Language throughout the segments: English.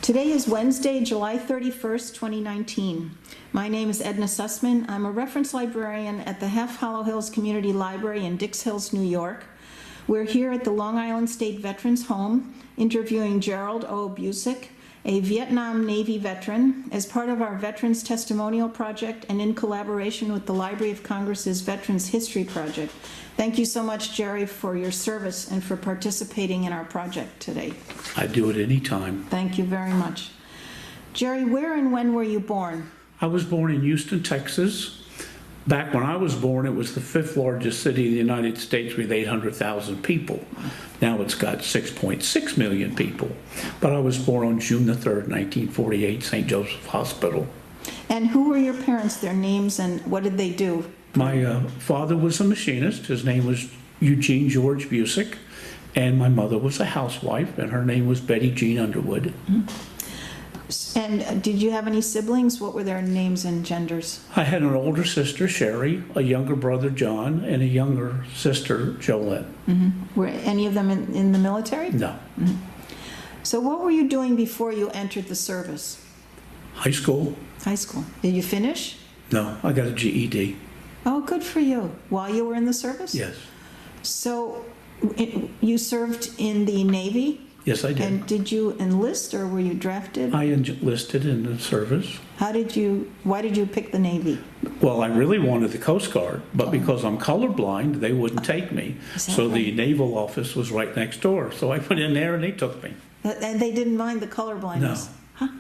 Today is Wednesday, July 31st, 2019. My name is Edna Sussman. I'm a reference librarian at the Half Hollow Hills Community Library in Dix Hills, New York. We're here at the Long Island State Veterans Home interviewing Gerald Busic, a Vietnam Navy veteran, as part of our Veterans Testimonial Project and in collaboration with the Library of Congress's Veterans History Project. Thank you so much, Jerry, for your service and for participating in our project today. I do it anytime. Thank you very much. Jerry, where and when were you born? I was born in Houston, Texas. Back when I was born, it was the fifth largest city in the United States with 800,000 people. Now it's got 6.6 million people. But I was born on June the 3rd, 1948, St. Joseph Hospital. And who were your parents, their names, and what did they do? My father was a machinist. His name was Eugene George Busic. And my mother was a housewife, and her name was Betty Jean Underwood. And did you have any siblings? What were their names and genders? I had an older sister, Sherry, a younger brother, John, and a younger sister, Jolette. Were any of them in the military? No. So what were you doing before you entered the service? High school? High school. Did you finish? No, I got a GED. Oh, good for you. While you were in the service? Yes. So you served in the Navy? Yes, I did. And did you enlist or were you drafted? I enlisted in the service. Why did you pick the Navy? Well, I really wanted the Coast Guard, but because I'm colorblind, they wouldn't take me. So the naval office was right next door. So I went in there and they took me. And they didn't mind the color blindness? No. Huh.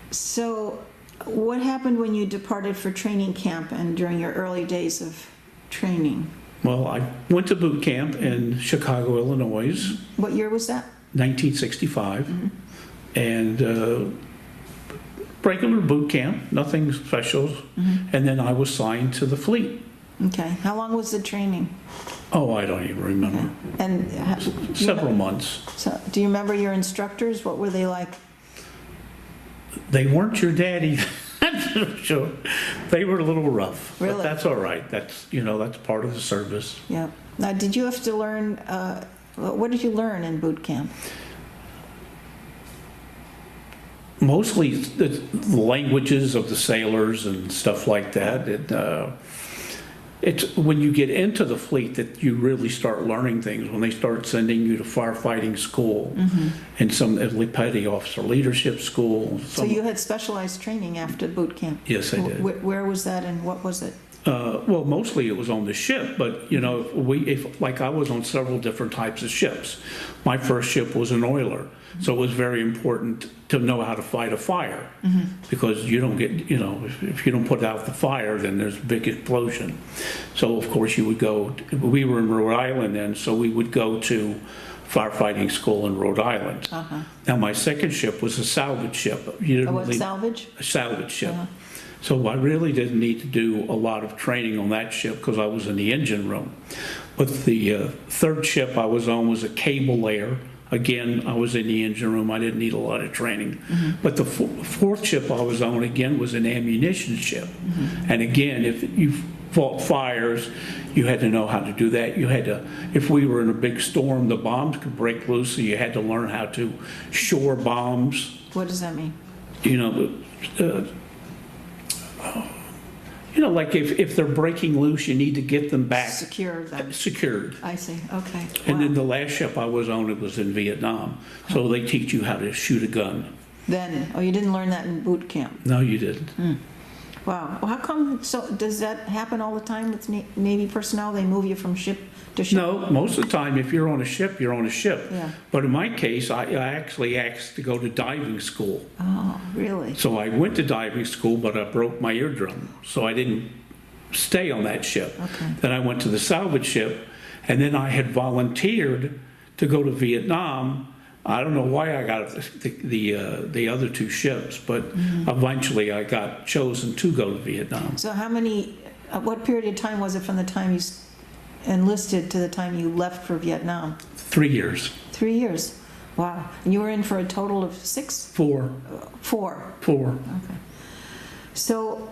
So what happened when you departed for training camp and during your early days of training? Well, I went to boot camp in Chicago, Illinois. What year was that? 1965. And regular boot camp, nothing special. And then I was signed to the fleet. Okay. How long was the training? Oh, I don't even remember. Okay. And Several months. So, do you remember your instructors? What were they like? They weren't your daddy. Sure. They were a little rough. Really? But that's all right. That's part of the service. Yeah. Now, did you have to learn, what did you learn in boot camp? Mostly the languages of the sailors and stuff like that. It's when you get into the fleet that you really start learning things, when they start sending you to firefighting school and some petty officer leadership school. So you had specialized training after boot camp? Yes, I did. Where was that and what was it? Well, mostly it was on the ship, but like I was on several different types of ships. My first ship was an oiler, so it was very important to know how to fight a fire because you don't get, if you don't put out the fire, then there's a big explosion. So of course we were in Rhode Island then, so we would go to firefighting school in Rhode Island. Now my second ship was a salvage ship. Salvage? A salvage ship. So I really didn't need to do a lot of training on that ship because I was in the engine room. But the third ship I was on was a cable layer. Again, I was in the engine room. I didn't need a lot of training. But the fourth ship I was on, again, was an ammunition ship. And again, if you fought fires, you had to know how to do that. You had to, if we were in a big storm, the bombs could break loose, so you had to learn how to shore bombs. What does that mean? Like if they're breaking loose, you need to get them back. Secure them. Secured. I see, okay. And then the last ship I was on, it was in Vietnam. So they teach you how to shoot a gun. Then, you didn't learn that in boot camp? No, you didn't. Wow. Well, how come, so does that happen all the time with Navy personnel? They move you from ship to ship? No, most of the time, if you're on a ship, you're on a ship. Yeah. But in my case, I actually asked to go to diving school. Oh, really? So I went to diving school, but I broke my eardrum. So I didn't stay on that ship. Okay. Then I went to the salvage ship, and then I had volunteered to go to Vietnam. I don't know why I got the other two ships, but eventually I got chosen to go to Vietnam. So what period of time was it from the time you enlisted to the time you left for Vietnam? 3 years. 3 years. Wow. And you were in for a total of 6? 4. 4. 4. Okay. So,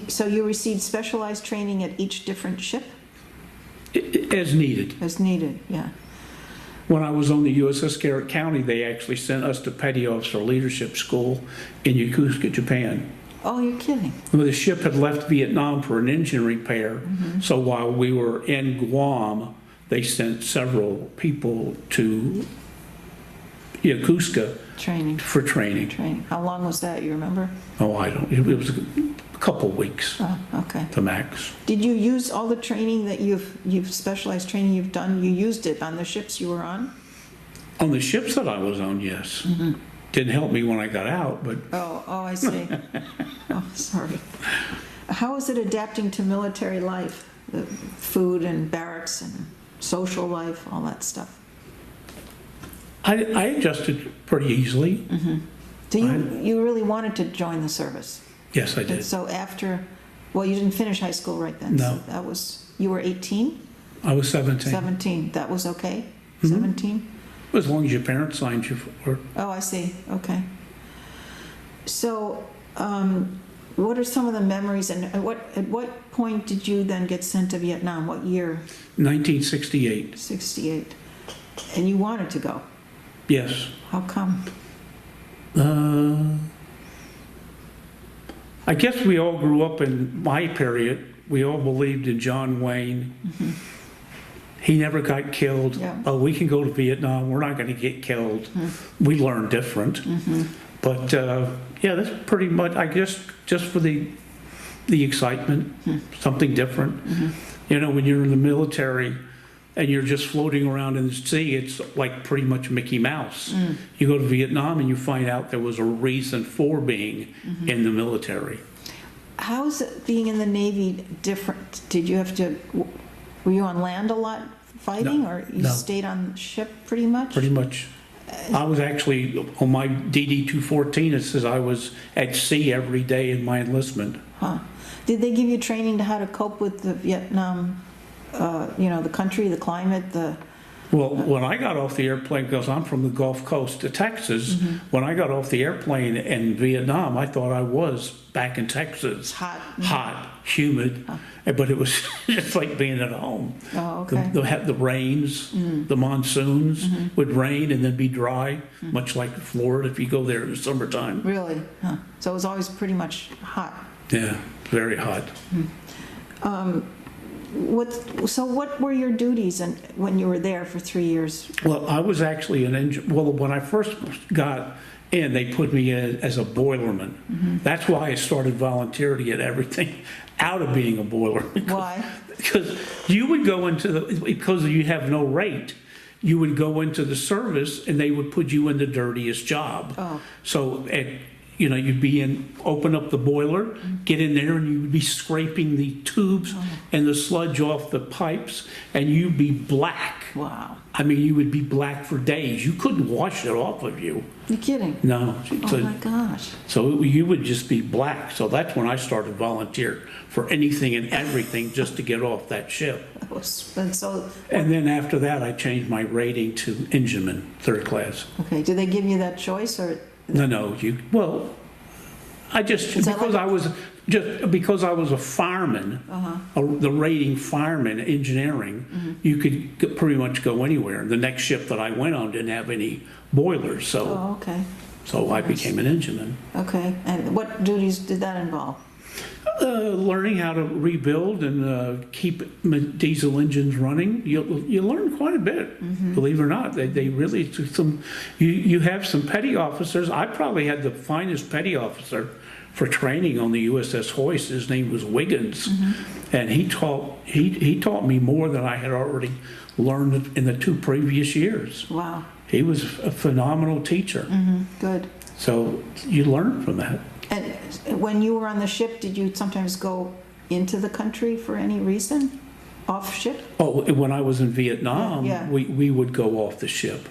so you received specialized training at each different ship? As needed. As needed, yeah. When I was on the USS Garrett County, they actually sent us to Petty Officer Leadership School in Yokosuka, Japan. Oh, you're kidding. Well, the ship had left Vietnam for an engine repair, so while we were in Guam, they sent several people to Yokosuka Training. for training. How long was that, you remember? Oh, I don't, it was a couple weeks, Oh, okay. the max. Did you use all the training that you've specialized training you've done, you used it on the ships you were on? On the ships that I was on, yes. Didn't help me when I got out, but Oh, I see. Oh, sorry. How is it adapting to military life? The food and barracks and social life, all that stuff? I adjusted pretty easily. So you really wanted to join the service? Yes, I And did. so after, well, you didn't finish high school right then? No. So that was, you were 18? I was 17. 17, that was okay? 17? As long as your parents signed you for. Oh, I see, okay. So, what are some of the memories, and at what point did you then get sent to Vietnam? What year? 1968. 68. And you wanted to go? Yes. How come? I guess we all grew up in my period. We all believed in John Wayne. He never got killed. Yeah. Oh, we can go to Vietnam. We're not going to get killed. We learned different. But yeah, that's pretty much, I guess, just for the excitement, something different. You know, when you're in the military and you're just floating around in the sea, it's like pretty much Mickey Mouse. You go to Vietnam and you find out there was a reason for being in the military. How's it being in the Navy different? Did you have to, were you on land a lot fighting, No, or you no. stayed on ship pretty much? Pretty much. I was actually, on my DD-214, it says I was at sea every day in my enlistment. Huh. Did they give you training to how to cope with the Vietnam, you know, the country, the climate, the... Well, when I got off the airplane, because I'm from the Gulf Coast to Texas, when I got off the airplane in Vietnam, I thought I was back in Texas. Hot. Hot, humid, but it was just like being at home. Oh, okay. The rains, the monsoons would rain and then be dry, much like Florida if you go there in the summertime. Really? Huh. So it was always pretty much hot. Yeah, very hot. So what were your duties when you were there for 3 years? Well, I was actually an engine. Well, when I first got in, they put me in as a boilerman. That's why I started volunteering to get everything out of being a boilerman. Why? Because you would go into because you have no rate, you would go into the service and they would put you in the dirtiest job. Oh. So you know, you'd open up the boiler, get in there, and you would be scraping the tubes and the sludge off the pipes, and you'd be black. Wow. I mean, you would be black for days. You couldn't wash it off of you. You're kidding? No. Oh my gosh. So you would just be black. So that's when I started volunteering for anything and everything just to get off that ship. And And then after that, I changed my rating to engineman, 3rd class. okay, did they give you that choice, or? No, well, I just, Is that because I was a fireman, the rating fireman, engineering, you could pretty much go anywhere. The next ship that I went on didn't have any boilers, Oh, okay. so I became an engineman. Okay, and what duties did that involve? Learning how to rebuild and keep diesel engines running. You learn quite a bit, believe it or not. They really took some. You have some petty officers. I probably had the finest petty officer for training on the USS Hoist. His name was Wiggins, and he taught me more than I had already learned in the 2 previous years. Wow. He was a phenomenal teacher. Good. So you learn from that. And when you were on the ship, did you sometimes go into the country for any reason? Off ship? Oh, when I was in Vietnam, Yeah. we would go off the ship.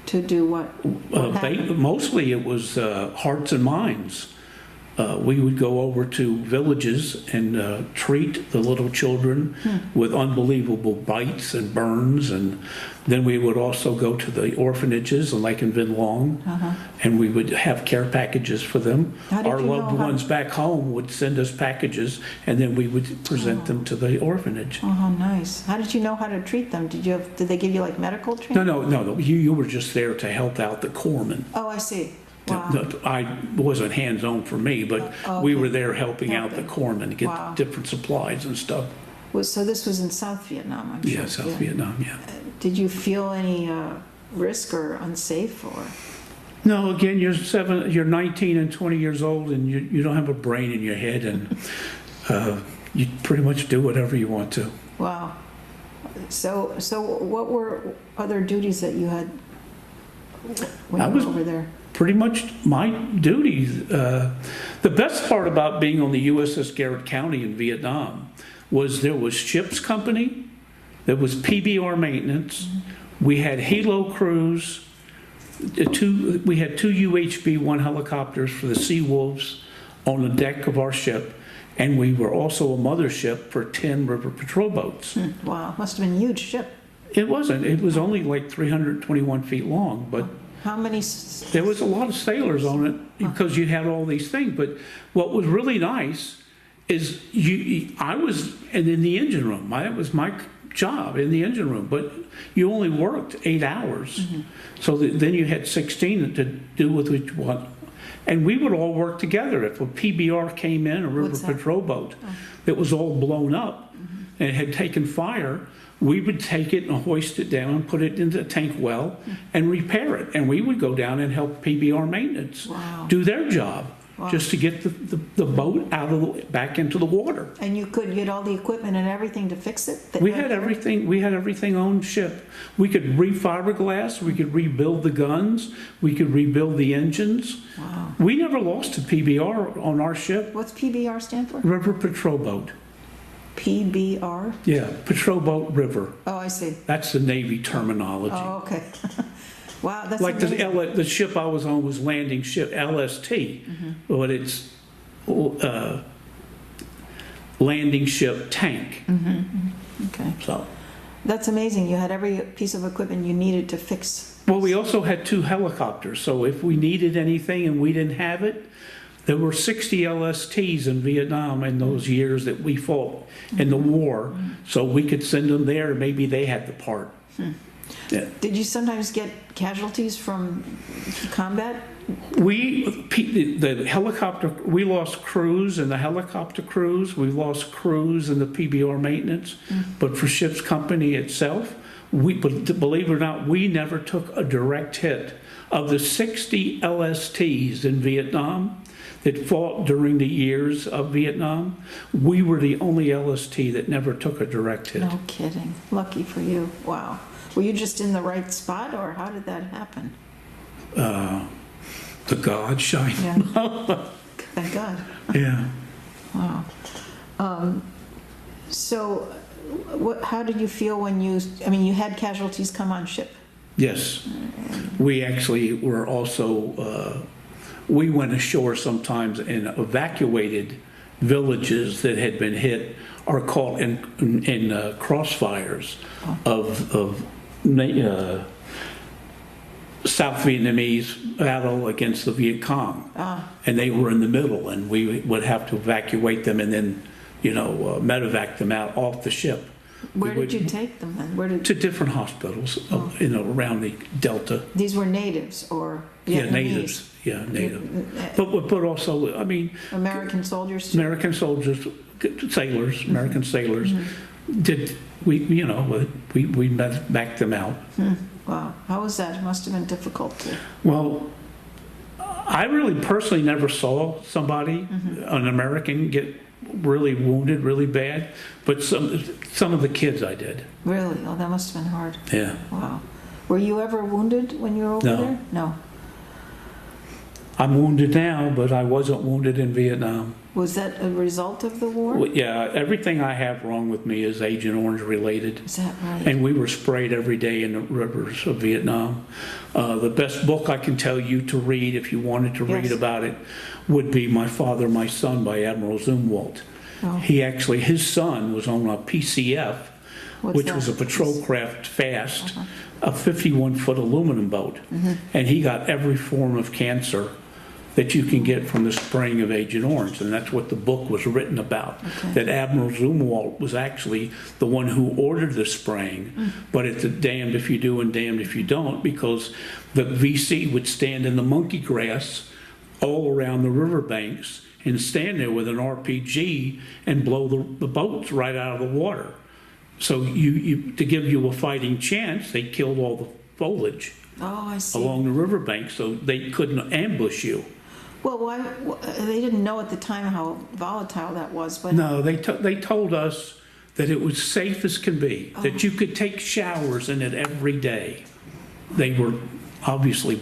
To do what? What happened? Mostly it was hearts and minds. We would go over to villages and treat the little children with unbelievable bites and burns, and then we would also go to the orphanages, like in Vinh Long, and we would have care packages for them. How did Our you know loved how- ones back home would send us packages, and then we would present them to the orphanage. Oh, how nice. How did you know how to treat them? Did they give you like medical No, training? no. You were just there to help out the corpsmen. Oh, I see. Wow. I wasn't hands-on for me, but we okay. were there helping out the corpsmen, get Wow. different supplies and stuff. So this was in South Vietnam, I'm sure. Yeah, South Vietnam, yeah. Did you feel any risk or unsafe or? No, again, you're 19 and 20 years old, and you don't have a brain in your head, and you pretty much do whatever you want to. Wow. So what were other duties that you had when you were over there? Pretty much my duties. The best part about being on the USS Garrett County in Vietnam was there was ship's company, there was PBR maintenance, we had helo crews, we had two UHB-1 helicopters for the Sea Wolves on the deck of our ship, and we were also a mothership for 10 river patrol boats. Wow, must have been a huge ship. It wasn't. It was only like 321 feet long, but How many? there was a lot of sailors on it because you had all these things. But what was really nice is I was in the engine room. That was my job, in the engine room, but you only worked 8 hours. So then you had 16 to do with what you want. And we would all work together. If a PBR came in, a river What's that? patrol boat, that was all blown up and had taken fire, we would take it and hoist it down and put it into a tank well and repair it. And we would go down and help PBR maintenance Wow. do their job, Wow. just to get the boat out of back into the water. And you could get all the equipment and everything to fix it? We had everything. We had everything on ship. We could re-fiberglass. We could rebuild the guns. We could rebuild the engines. Wow. We never lost a PBR on our ship. What's PBR stand for? River Patrol Boat. PBR? Yeah, Patrol Boat River. Oh, I see. That's the Navy terminology. Oh, okay. Wow, that's Like amazing. the ship I was on was landing ship LST, but it's landing ship tank. Okay. So, That's amazing. You had every piece of equipment you needed to fix. well, we also had 2 helicopters. So if we needed anything and we didn't have it, there were 60 LSTs in Vietnam in those years that we fought in the war. So we could send them there. Maybe they had the part. Yeah. Did you sometimes get casualties from combat? The helicopter, we lost crews in the helicopter crews, we lost crews in the PBR maintenance, but for ship's company itself, but believe it or not, we never took a direct hit. Of the 60 LSTs in Vietnam that fought during the years of Vietnam, we were the only LST that never took a direct hit. No kidding. Lucky for you. Wow. Were you just in the right spot, or how did that happen? The God shine. Yeah. Thank God. Yeah. Wow. So, how did you feel when you had casualties come on ship? Yes. We actually were also, we went ashore sometimes and evacuated villages that had been hit or caught in crossfires of South Vietnamese battle against the Viet Cong. And they were in the middle, and we would have to evacuate them and then, medevac them out off the ship. Where did you take them then? To different hospitals, around the Delta. These were natives or Vietnamese? Yeah, natives. Yeah, native. But also, I mean, American soldiers too? American soldiers, sailors, American sailors, we backed them out. Wow. How was that? It must have been difficult to... Well, I really personally never saw somebody, an American, get really wounded really bad, but some of the kids I did. Really? Oh, that must have been hard. Yeah. Wow. Were you ever wounded when you were over No. there? No. I'm wounded now, but I wasn't wounded in Vietnam. Was that a result of the war? Well, yeah, everything I have wrong with me is Agent Orange related. Is that right? And we were sprayed every day in the rivers of Vietnam. The best book I can tell you to read, if you wanted to read Yes. about it, would be My Father, My Son by Admiral Zumwalt. Oh. His son was on a PCF, What's which that? was a patrol craft fast, a 51-foot aluminum boat. And he got every form of cancer that you can get from the spraying of Agent Orange. And that's what the book was written about. That Admiral Zumwalt was actually the one who ordered the spraying, but it's a damned if you do and damned if you don't, because the VC would stand in the monkey grass all around the riverbanks and stand there with an RPG and blow the boats right out of the water. So to give you a fighting chance, they killed all the foliage along the riverbank so they couldn't ambush you. Well, they didn't know at the time how volatile that was, but... No, they told us that it was safe as can be, that you could take showers in it every day. They were obviously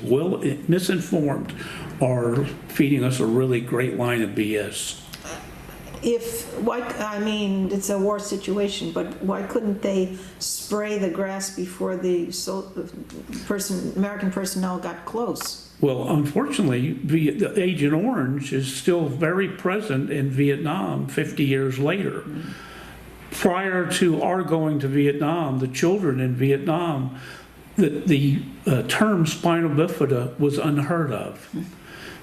misinformed or feeding us a really great line of BS. I mean, it's a war situation, but why couldn't they spray the grass before the American personnel got close? Well, unfortunately, the Agent Orange is still very present in Vietnam 50 years later. Prior to our going to Vietnam, the children in Vietnam, the term spina bifida was unheard of.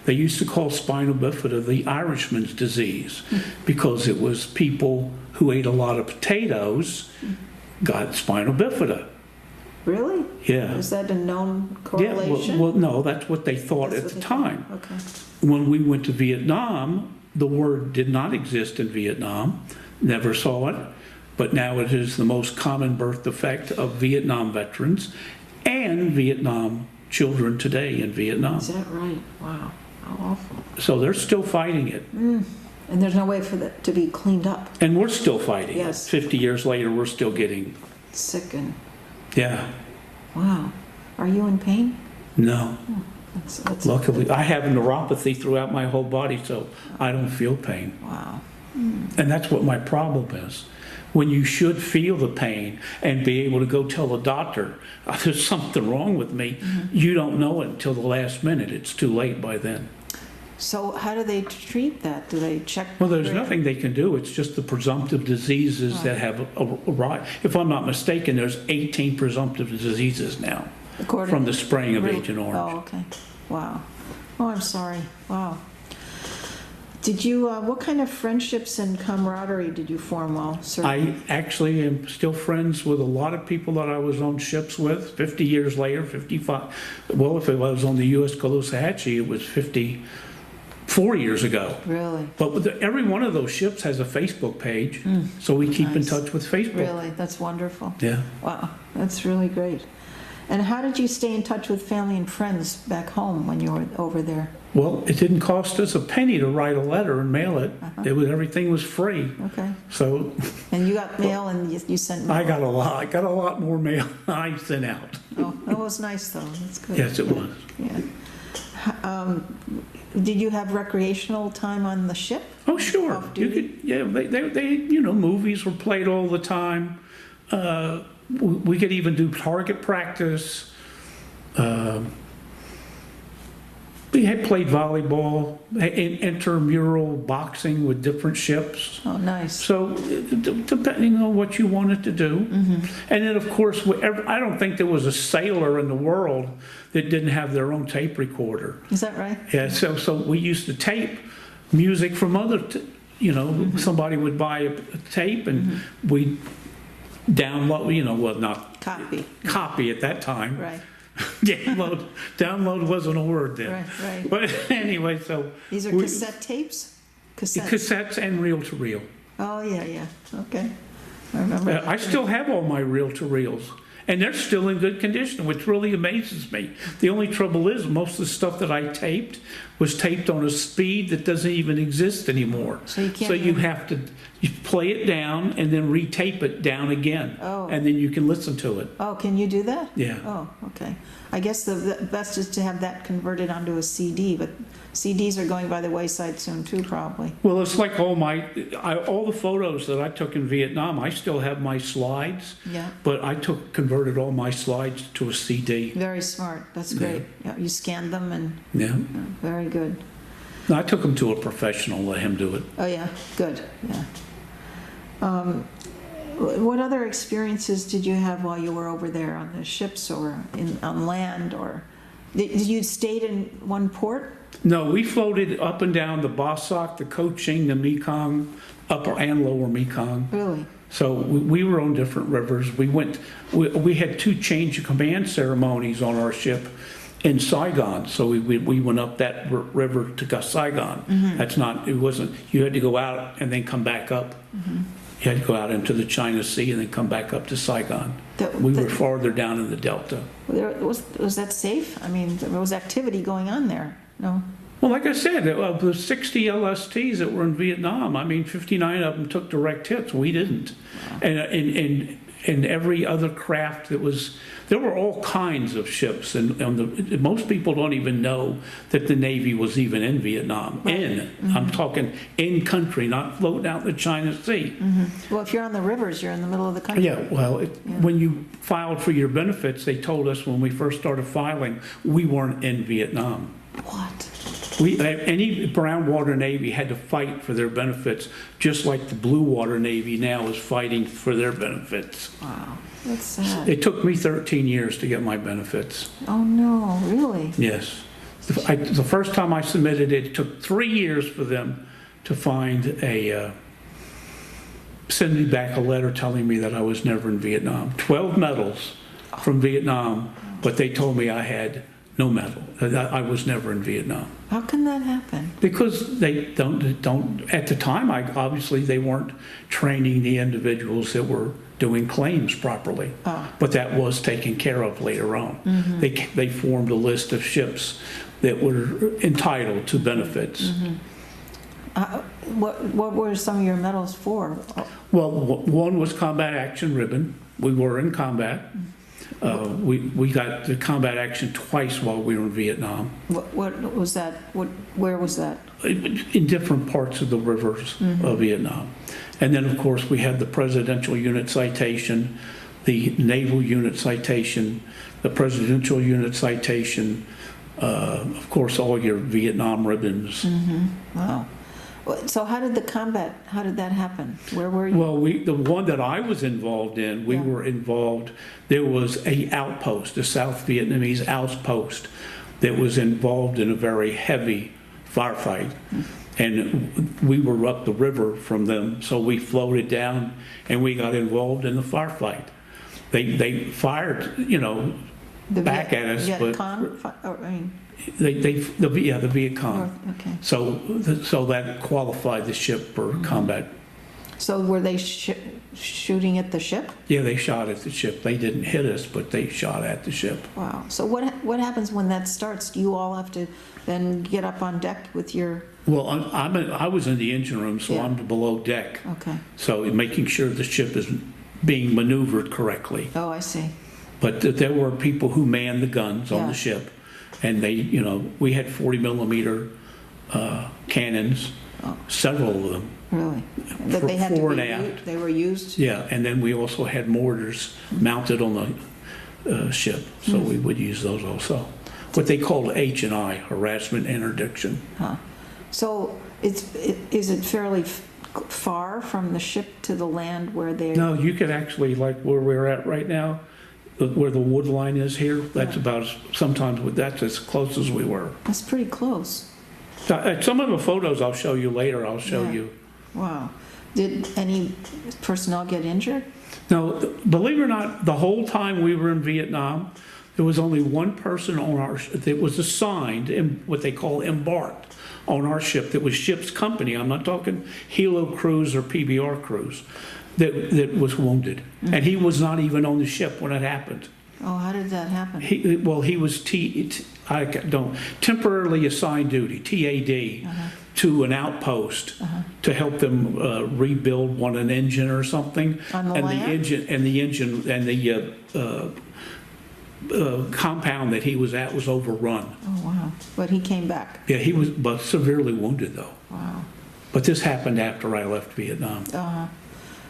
They used to call spina bifida the Irishman's disease because it was people who ate a lot of potatoes got spina bifida. Really? Yeah. Is that a known correlation? Yeah, well, no, that's what they thought at the time. Okay. When we went to Vietnam, the word did not exist in Vietnam, never saw it, but now it is the most common birth defect of Vietnam veterans and Vietnam children today in Vietnam. Is that right? Wow, how awful. So they're still fighting it. And there's no way for that to be cleaned up. And we're still fighting it. Yes. 50 years later, we're still getting... Sick. Yeah. Wow. Are you in pain? No. That's Luckily, I have neuropathy throughout my whole body, so I don't feel pain. Wow. And that's what my problem is. When you should feel the pain and be able to go tell the doctor, there's something wrong with me, you don't know it until the last minute. It's too late by then. So how do they treat that? Do they check? Well, there's nothing they can do. It's just the presumptive diseases that have arrived. If I'm not mistaken, there's 18 presumptive diseases now from the spraying of Agent Orange. Oh, okay. Wow. Oh, I'm sorry. Wow. Did you, what kind of friendships and camaraderie did you form while serving? I actually am still friends with a lot of people that I was on ships with 50 years later, 55. Well, if I was on the U.S. Caloosahatchee, it was 54 years ago. Really? But every one of those ships has a Facebook page, so we keep in touch with Facebook. Really? That's wonderful. Yeah. Wow. That's really great. And how did you stay in touch with family and friends back home when you were over there? Well, it didn't cost us a penny to write a letter and mail it. Everything was free. Okay. So. And you got mail and you sent mail? I got a lot more mail than I sent out. Oh, that was nice though. That's good. Yes, it was. Yeah. Did you have recreational time on the ship? Oh, sure. Off You duty? could, yeah, they movies were played all the time. We could even do target practice. We had played volleyball, intramural boxing with different ships. Oh, nice. So depending on what you wanted to do. And then, of course, I don't think there was a sailor in the world that didn't have their own tape recorder. Is that right? Yeah, so we used to tape music from other, somebody would buy a tape and we'd download, well, not copy at that time. Right. Download wasn't a word then. Right. But anyway, so. These are cassette tapes? Cassettes and reel-to-reel. Oh, yeah. Okay. I remember. I still have all my reel-to-reels. And they're still in good condition, which really amazes me. The only trouble is most of the stuff that I taped was taped on a speed that doesn't even exist anymore. So you can't. So you have to play it down and then retape it down again. Oh. And then you can listen to it. Oh, can you do that? Yeah. Oh, okay. I guess the best is to have that converted onto a CD, but CDs are going by the wayside soon too, probably. Well, it's like all the photos that I took in Vietnam, I still have my slides. Yeah. But I converted all my slides to a CD. Very smart. That's great. Yeah, you scanned them and. Yeah. Very good. No, I took them to a professional, let him do it. Oh, yeah. Good. Yeah. What other experiences did you have while you were over there on the ships or on land, or did you stayed in one port? No, we floated up and down the Busic, the Cochin, the Mekong, upper and lower Mekong. Really? So we were on different rivers. We had 2 change of command ceremonies on our ship in Saigon. So we went up that river to Saigon. That's not, it wasn't, you had to go out and then come back up. You had to go out into the China Sea and then come back up to Saigon. We were farther down in the Delta. Was that safe? I mean, there was activity going on there, no? Well, like I said, the 60 LSTs that were in Vietnam, I mean, 59 of them took direct hits. We didn't. Wow. And every other craft that was, there were all kinds of ships. And most people don't even know that the Navy was even in Vietnam. Right. I'm talking in country, not floating out in the China Sea. Well, if you're on the rivers, you're in the middle of the country. Yeah, well, when you filed for your benefits, they told us when we first started filing, we weren't in Vietnam. What? Any brown water Navy had to fight for their benefits, just like the blue water Navy now is fighting for their benefits. Wow, that's sad. It took me 13 years to get my benefits. Oh no, really? Yes. The first time I submitted it, it took 3 years for them to send me back a letter telling me that I was never in Vietnam. 12 medals from Vietnam, but they told me I had no medal. I was never in Vietnam. How can that happen? Because they don't at the time, obviously they weren't training the individuals that were doing claims properly. But that was taken care of later on. They formed a list of ships that were entitled to benefits. What were some of your medals for? Well, one was combat action ribbon. We were in combat. We got the combat action twice while we were in Vietnam. What was that? Where was that? In different parts of the rivers of Vietnam. And then, of course, we had the Presidential Unit Citation, the Naval Unit Citation, the Presidential Unit Citation, of course, all your Vietnam ribbons. Wow. So how did that happen? Where were you? Well, the one that I was involved in, we were involved, there was a outpost, a South Vietnamese outpost that was involved in a very heavy firefight. And we were up the river from them, so we floated down and we got involved in the firefight. They fired, back at us, the Viet Cong. Okay. So that qualified the ship for combat. So were they shooting at the ship? Yeah, they shot at the ship. They didn't hit us, but they shot at the ship. Wow. So what happens when that starts? Do you all have to then get up on deck with your? Well, I was in the engine room, so I'm below deck. Okay. So making sure the ship is being maneuvered correctly. Oh, I see. But there were people who manned the guns on the ship. And we had 40 millimeter cannons, several of them. Really? That they had fore to be and aft. They were used? Yeah, and then we also had mortars mounted on the ship, so we would use those also. What they called H&I, harassment interdiction. Huh. So is it fairly far from the ship to the land where they? No, you could actually, like where we're at right now, where the wood line is here, that's that's as close as we were. That's pretty close. Some of the photos I'll show you later, I'll show you. Wow. Did any personnel get injured? No, believe it or not, the whole time we were in Vietnam, there was only one person on our that was assigned, what they call embarked, on our ship that was ship's company. I'm not talking helo crews or PBR crews. That was wounded, and he was not even on the ship when it happened. Oh, how did that happen? He was temporarily assigned duty, TAD, to an outpost to help them rebuild an engine or something. On the land? The compound that he was at was overrun. Oh wow! But he came back. Yeah, he was, but severely wounded though. Wow. But this happened after I left Vietnam.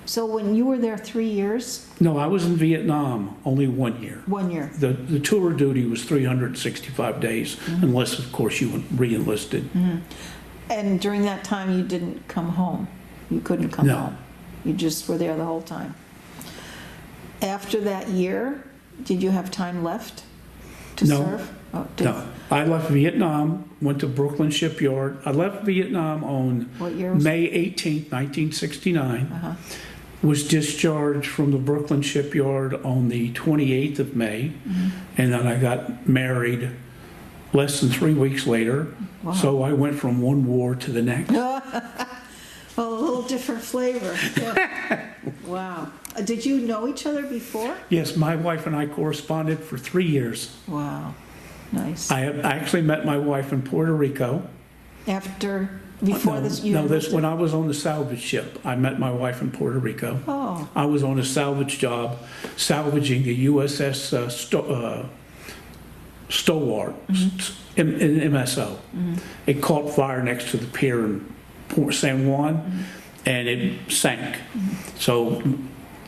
So when you were there 3 years? No, I was in Vietnam only 1 year. 1 year. The tour duty was 365 days, unless, of course, you re-enlisted. And during that time, you didn't come home? You couldn't come home? You just were there the whole time? After that year, did you have time left to No. serve? Oh, No, I left Vietnam, went to Brooklyn Shipyard. I left Vietnam on What year was it? May 18th, 1969. Uh-huh. Was discharged from the Brooklyn Shipyard on the 28th of May. And then I got married less than 3 weeks later. Wow. So I went from one war to the next. Well, a little different flavor. Yeah. Wow. Did you know each other before? Yes, my wife and I corresponded for 3 years. Wow. Nice. I actually met my wife in Puerto Rico. Before this, you No, had this moved when I was on the salvage ship. I met my wife in Puerto Rico. Oh, I was on a salvage job, salvaging the USS Stowart in MSO. It caught fire next to the pier in Port San Juan, and it sank. So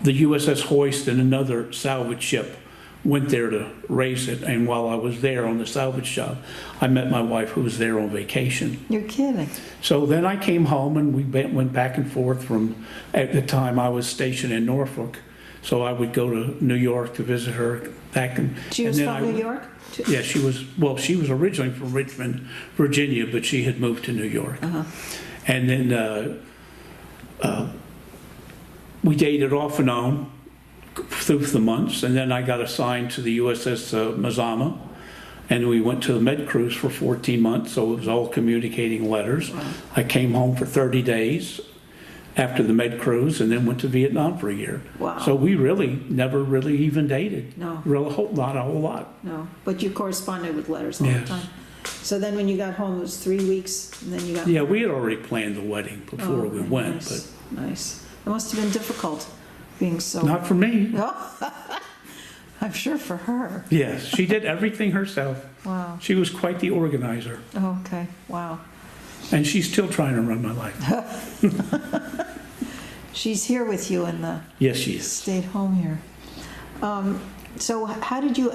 the USS Hoist and another salvage ship went there to raise it, and while I was there on the salvage job, I met my wife, who was there on vacation. you're kidding. So then I came home, and we went back and forth from, at the time I was stationed in Norfolk, so I would go to New York to visit her back. She was from New York? Yeah, she was originally from Richmond, Virginia, but she had moved to New York. Uh-huh. And then we dated off and on through the months, and then I got assigned to the USS Mazama, and we went to the med cruise for 14 months, so it was all communicating letters. Wow. I came home for 30 days after the med cruise, and then went to Vietnam for a year. Wow. So we really never really even dated. No. Not a whole lot. No, but you corresponded with letters all the Yes. time. So then when you got home, it was 3 weeks, and then you got... Yeah, we had already planned the wedding before we okay, went, nice, nice. It must have been difficult being so... but not for me. Oh, I'm sure for her. Yes, she did everything herself. Wow. She was quite the organizer, Oh, okay, wow. and she's still trying to run my life. She's here with you in the... Yes, she is. Stayed home here. So how did you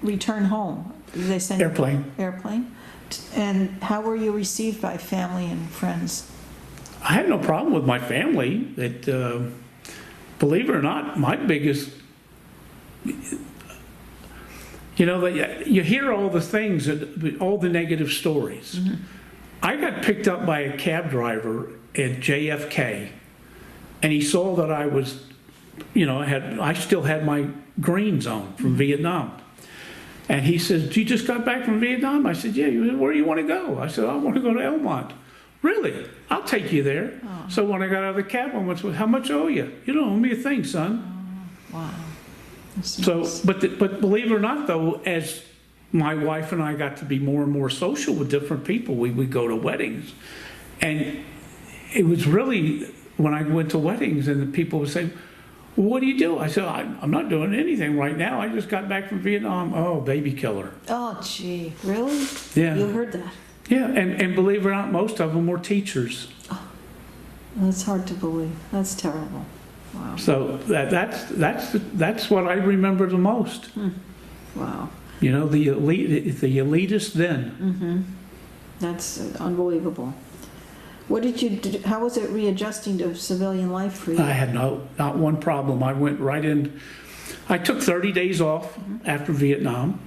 return home? Did they send you- Airplane. Airplane? And how were you received by family and friends? I had no problem with my family. Believe it or not, my biggest, you hear all the things, all the negative stories. I got picked up by a cab driver at JFK, and he saw that I was, I still had my green zone from Vietnam. And he says, "You just got back from Vietnam?" I said, "Yeah." He said, "Where do you want to go?" I said, "I want to go to Elmont." "Really? I'll take you there." Oh. So when I got out of the cab, I went, "How much owe you?" "You don't owe me a thing, son." Wow. That's So, nice. but believe it or not, though, as my wife and I got to be more and more social with different people, we would go to weddings. And it was really, when I went to weddings and the people would say, "Well, what do you do?" I said, I'm not doing anything right now. I just got back from Vietnam." "Oh, baby killer." Oh, gee, really? Yeah. You heard that? Yeah, and believe it or not, most of them were teachers. That's hard to believe. That's terrible. Wow. So that's what I remember the most. Wow. The elitist then. That's unbelievable. What did you do? How was it readjusting to civilian life for you? I had not one problem. I went right in. I took 30 days off after Vietnam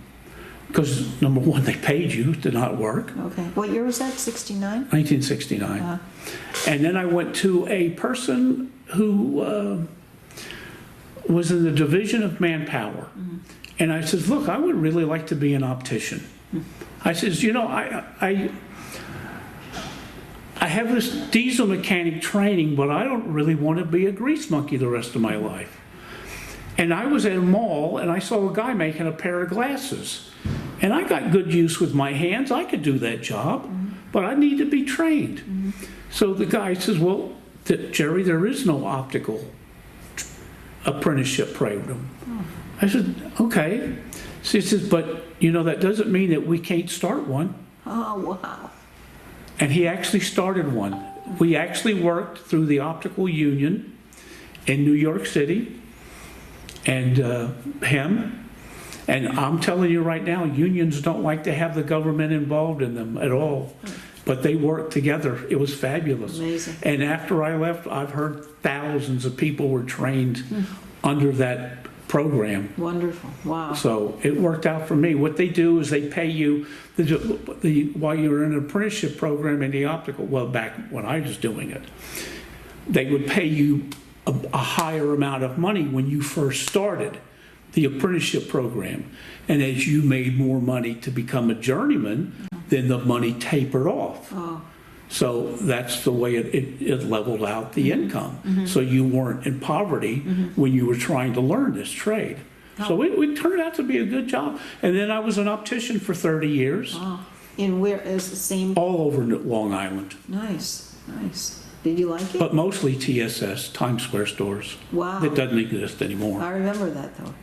because, number one, they paid you to not work. Okay. What year was that? 69? 1969. And then I went to a person who was in the Division of Manpower. And I said, "Look, I would really like to be an optician." I says, I have this diesel mechanic training, but I don't really want to be a grease monkey the rest of my life. And I was at a mall, and I saw a guy making a pair of glasses. And I got good use with my hands. I could do that job, but I need to be trained. So the guy says, "Well, Jerry, there is no optical apprenticeship program." I said, "Okay." So he says, "But, that doesn't mean that we can't start one." Oh, wow. And he actually started one. We actually worked through the optical union in New York City, and him. And I'm telling you right now, unions don't like to have the government involved in them at all. But they worked together. It was fabulous. Amazing. And after I left, I've heard thousands of people were trained under that program. Wonderful. Wow. So it worked out for me. What they do is they pay you while you're in an apprenticeship program in the optical, well, back when I was doing it, they would pay you a higher amount of money when you first started the apprenticeship program. And as you made more money to become a journeyman, then the money tapered off. Oh. So that's the way it leveled out the income. So you weren't in poverty when you were trying to learn this trade. So it turned out to be a good job. And then I was an optician for 30 years. Oh. In where is the same? All over Long Island. Nice, nice. Did you like it? But mostly TSS, Times Square stores. Wow. That doesn't exist anymore. I remember that though.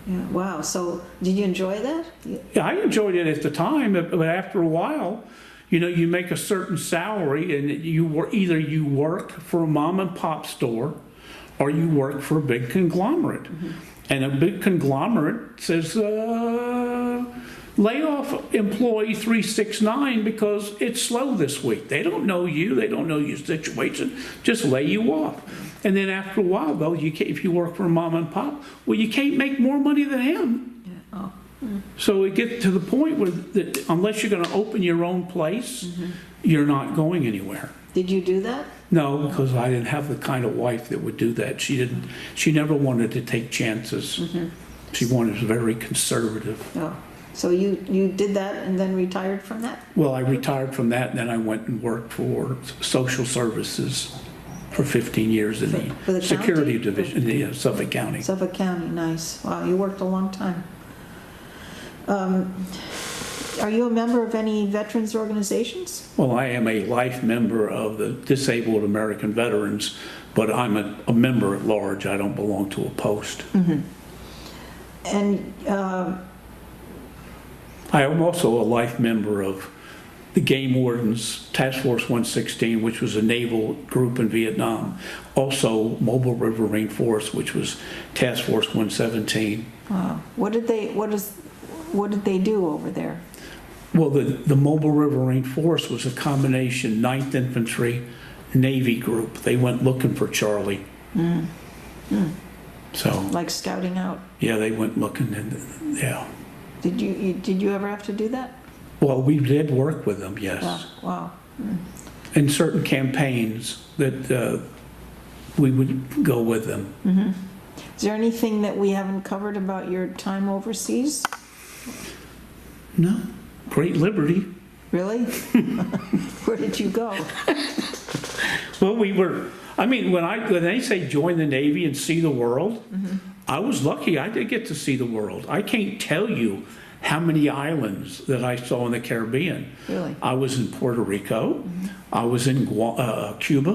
Yeah. Wow. So did you enjoy that? Yeah, I enjoyed it at the time, but after a while, you make a certain salary, and either you work for a mom and pop store, or you work for a big conglomerate. And a big conglomerate says, lay off employee 369 because it's slow this week. They don't know you. They don't know your situation. Just lay you off. And then after a while, though, if you work for a mom and pop, well, you can't make more money than him. Yeah. Oh. So it gets to the point where unless you're going to open your own place, you're not going anywhere. Did you do that? No, because I didn't have the kind of wife that would do that. She never wanted to take chances. She was very conservative. Oh. So you did that and then retired from that? Well, I retired from that, and then I went and worked for social services for 15 years in the security county? division in Suffolk County. Suffolk County, nice. Wow, you worked a long time. Are you a member of any veterans organizations? Well, I am a life member of the Disabled American Veterans, but I'm a member at large. I don't belong to a post. And I am also a life member of the Game Wardens Task Force 116, which was a naval group in Vietnam. Also, Mobile Riverine Force, which was Task Force 117. wow. What did they do over there? Well, the Mobile Riverine Force was a combination 9th Infantry Navy group. They went looking for Charlie. So, Like scouting out? yeah, they went looking, and yeah. Did you ever have to do that? Well, we did work with them, yes. Wow. In certain campaigns that we would go with them. Is there anything that we haven't covered about your time overseas? No, Great Liberty. Really? Where did you go? Well, when they say join the Navy and see the world, I was lucky. I did get to see the world. I can't tell you how many islands that I saw in the Caribbean. Really? I was in Puerto Rico. I was in Cuba,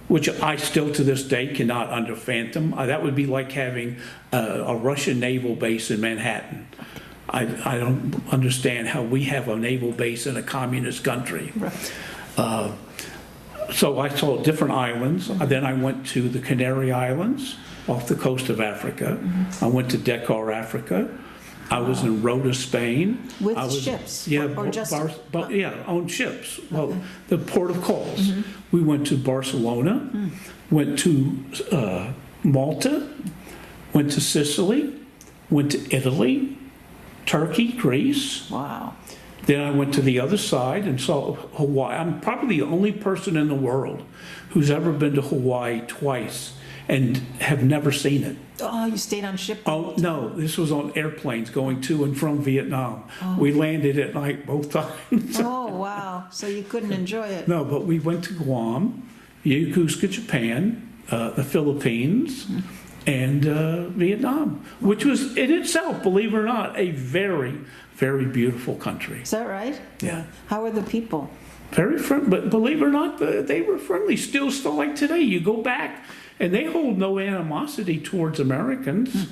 which I still to this day cannot fathom. That would be like having a Russian naval base in Manhattan. I don't understand how we have a naval base in a communist country. Right. So I saw different islands. Then I went to the Canary Islands off the coast of Africa. I went to Dakar, Africa. I was in Rota, Spain. With I was, ships? Yeah, Or just... on ships. Well, the port of calls. We went to Barcelona, went to Malta, went to Sicily, went to Italy, Turkey, Greece. Wow. Then I went to the other side and saw Hawaii. I'm probably the only person in the world who's ever been to Hawaii twice and have never seen it. Oh, you stayed on ship? Oh, no, this was on airplanes going to and from Vietnam. We landed at night both times. Oh, wow. So you couldn't enjoy it? No, but we went to Guam, Yokosuka, Japan, the Philippines, and Vietnam, which was in itself, believe it or not, a very, very beautiful country. Is that right? Yeah. How are the people? Very friendly, but believe it or not, they were friendly. Still like today. You go back, and they hold no animosity towards Americans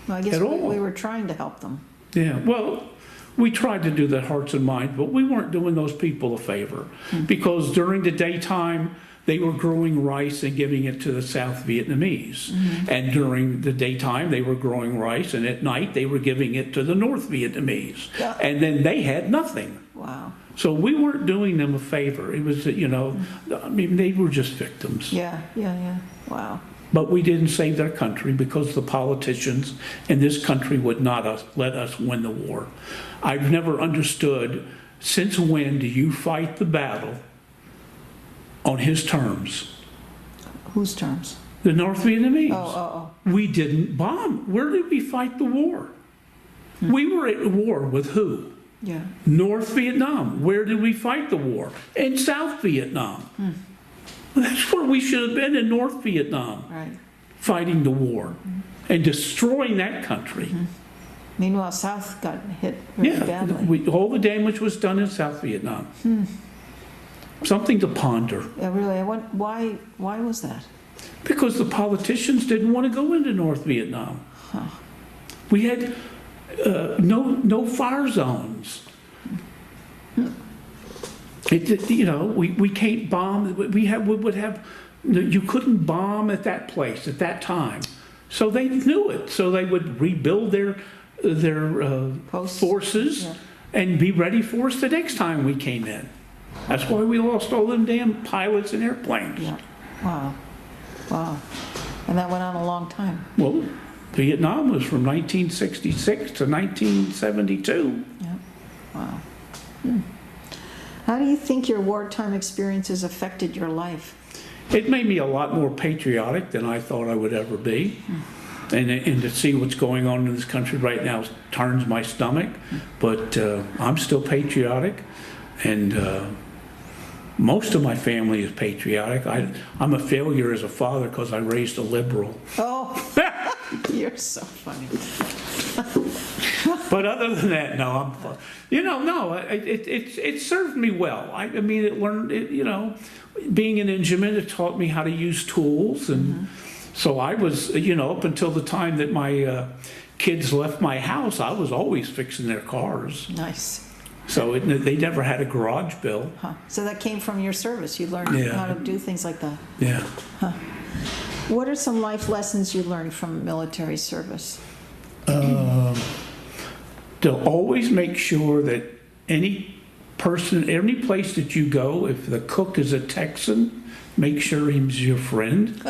Well, I guess at all. we were trying to help them. Yeah, well, we tried to do that hearts and minds, but we weren't doing those people a favor because during the daytime, they were growing rice and giving it to the South Vietnamese. And during the daytime, they were growing rice, and at night, they were giving it to the North Vietnamese. Yeah. And then they had nothing. Wow. So we weren't doing them a favor. It was, they were just victims. Yeah. Wow. But we didn't save their country because the politicians in this country would not let us win the war. I've never understood, since when do you fight the battle on his terms? Whose terms? The North Vietnamese. Oh. We didn't bomb. Where did we fight the war? We were at war with who? Yeah. North Vietnam. Where did we fight the war? In South Vietnam. That's where we should have been, in North Vietnam, Right. fighting the war and destroying that country. Meanwhile, South got hit really badly. All the damage was done in South Vietnam. Something to ponder. Yeah, really, why was that? Because the politicians didn't want to go into North Vietnam. We had no fire zones. We can't bomb. You couldn't bomb at that place at that time. So they knew it. So they would rebuild their forces and be ready for us the next time we came in. That's why we lost all them damn pilots and airplanes. Yeah. Wow. And that went on a long time. Well, Vietnam was from 1966 to 1972. Yeah. Wow. How do you think your wartime experiences affected your life? It made me a lot more patriotic than I thought I would ever be. And to see what's going on in this country right now turns my stomach. But I'm still patriotic. And most of my family is patriotic. I'm a failure as a father because I raised a liberal. Oh, you're so funny. But other than that, no, it served me well. I mean, being an engineman, it taught me how to use tools. And so I was, up until the time that my kids left my house, I was always fixing their cars. Nice. So they never had a garage bill. Huh. So that came from your service. You learned how to do things like that. Yeah. Huh. What are some life lessons you learned from military service? To always make sure that any place that you go, if the cook is a Texan, make sure he's your friend.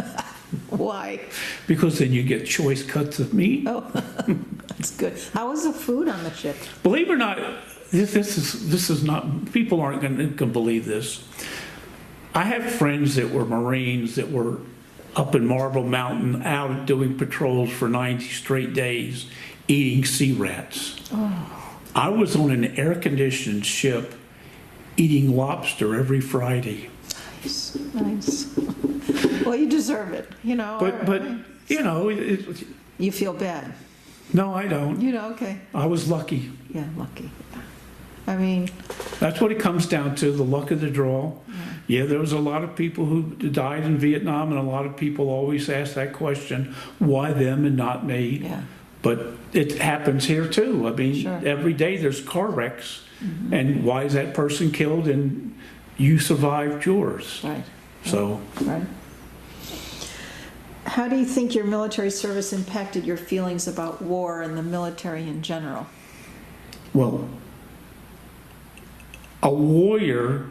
Why? Because then you get choice cuts of meat. Oh, that's good. How was the food on the ship? Believe it or not, this is not, people aren't going to believe this. I have friends that were Marines that were up in Marble Mountain out doing patrols for 90 straight days, eating sea rats. Oh. I was on an air-conditioned ship eating lobster every Friday. Nice. Well, you deserve it, But you feel bad. No, I don't. Okay. I was lucky. Yeah, lucky. I mean, that's what it comes down to, the luck of the draw. Yeah, there was a lot of people who died in Vietnam, and a lot of people always ask that question, why them and not me? Yeah. But it happens here too. I mean, every day there's car wrecks, and why is that person killed and you survived yours? Right. So. Right. How do you think your military service impacted your feelings about war and the military in general? Well, a warrior,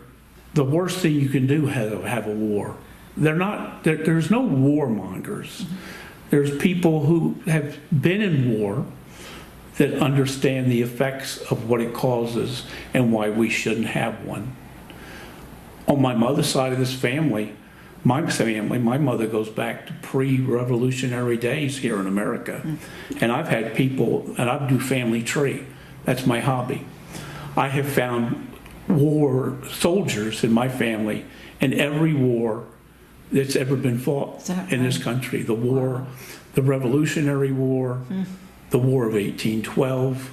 the worst thing you can do is have a war. There's no warmongers. There's people who have been in war that understand the effects of what it causes and why we shouldn't have one. On my mother's side of this family, my mother goes back to pre-revolutionary days here in America. And I've had people, and I do family tree. That's my hobby. I have found war soldiers in my family in every war that's ever been fought in this country. The war, the Revolutionary War, the War of 1812,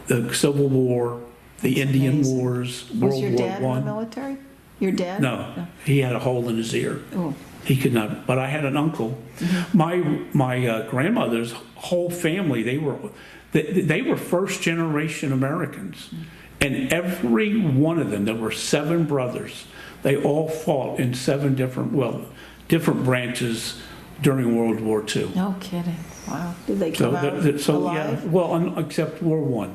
the Civil War, the Indian Wars, World War I. Was your dad in the military? Your dad? No, he had a hole in his ear. Oh. He could not, but I had an uncle. My grandmother's whole family, they were first generation Americans. And every one of them, there were 7 brothers. They all fought in 7 different branches during World War II. No kidding. Wow. Did they come out alive? Yeah, well, except War I.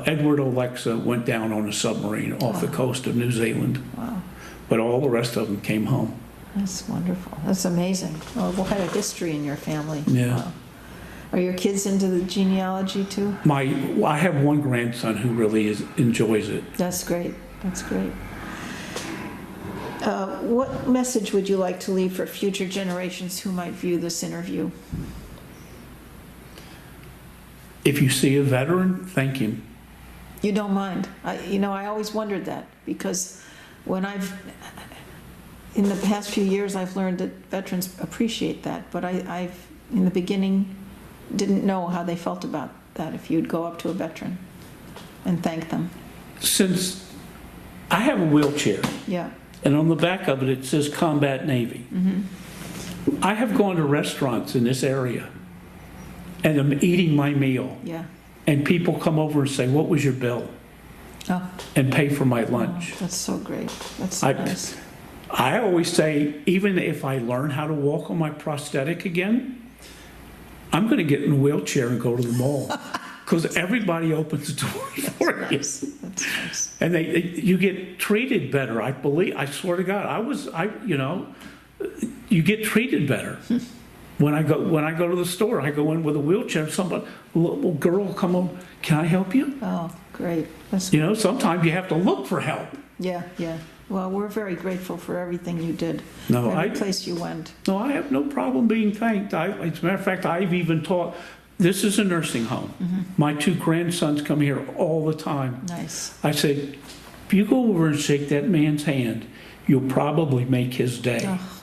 Edward Alexa went down on a submarine off the coast of New Zealand. Wow. But all the rest of them came home. That's wonderful. That's amazing. Oh, what kind of history in your family? Yeah. Wow. Are your kids into the genealogy too? I have one grandson who really enjoys it. That's great. That's great. What message would you like to leave for future generations who might view this interview? If you see a veteran, thank him. You don't mind? I always wondered that, because when in the past few years, I've learned that veterans appreciate that, but I've, in the beginning, didn't know how they felt about that, if you'd go up to a veteran and thank them. Since I have a wheelchair, Yeah. and on the back of it, it says Combat Navy. I have gone to restaurants in this area, and I'm eating my meal, Yeah. and people come over and say, "What was your bill?" Oh, and pay for my lunch. that's so great. That's so nice. I always say, even if I learn how to walk on my prosthetic again, I'm going to get in a wheelchair and go to the mall, because everybody opens the door for you. That's nice. And you get treated better. I swear to God, you get treated better. When I go to the store, I go in with a wheelchair. Somebody, a little girl, will come over. Can I help you? Oh, great. That's Sometimes you have to look for help. Yeah, yeah. Well, we're very grateful for everything you did. No, every place you went. No, I have no problem being thanked. As a matter of fact, I've even taught. This is a nursing home. My two grandsons come here all the time. Nice. I say, if you go over and shake that man's hand, you'll probably make his day. Oh,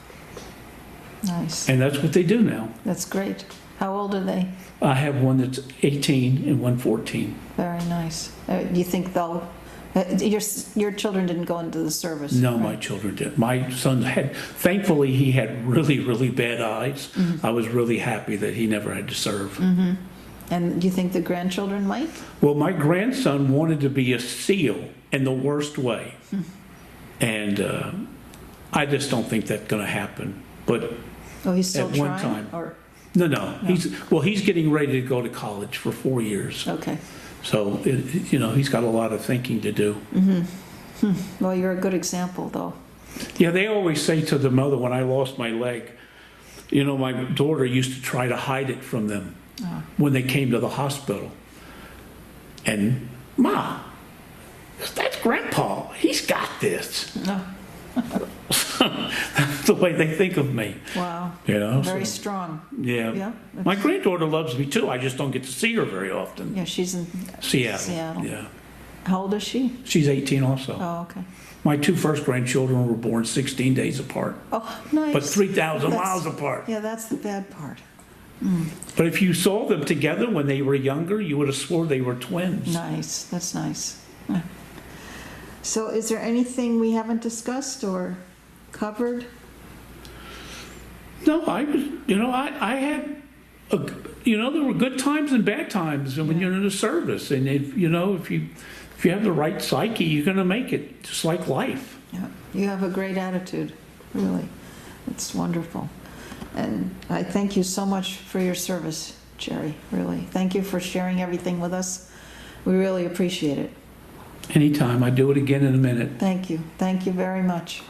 nice. And that's what they do now. That's great. How old are they? I have one that's 18 and one 14. Very nice. Do you think they'll... your children didn't go into the service? No, right? my children didn't. My son thankfully, he had really, really bad eyes. I was really happy that he never had to serve. And do you think the grandchildren might? Well, my grandson wanted to be a SEAL in the worst way. And I just don't think that's going to happen. But Oh, he's still at trying? one time. Or... No. He's getting ready to go to college for 4 years. Okay. So, he's got a lot of thinking to do. Well, you're a good example, though. Yeah, they always say to the mother, when I lost my leg, my daughter used to try to hide it from them when they came to the hospital. And, Ma, that's Grandpa. He's got this. No. That's the way they think of me. Wow. Very strong. Yeah. Yeah. My granddaughter loves me too. I just don't get to see her very often. Yeah, she's in Seattle. Yeah. How old is she? She's 18 also. Oh, okay. My two first grandchildren were born 16 days apart. Oh, nice. But 3,000 miles apart. Yeah, that's the bad part. But if you saw them together when they were younger, you would have swore they were twins. Nice. That's nice. So is there anything we haven't discussed or covered? No, I had, there were good times and bad times when you're in the service. And if you have the right psyche, you're going to make it, just like life. Yeah, you have a great attitude, really. It's wonderful. And I thank you so much for your service, Jerry, really. Thank you for sharing everything with us. We really appreciate it. Anytime. I do it again in a minute. Thank you. Thank you very much.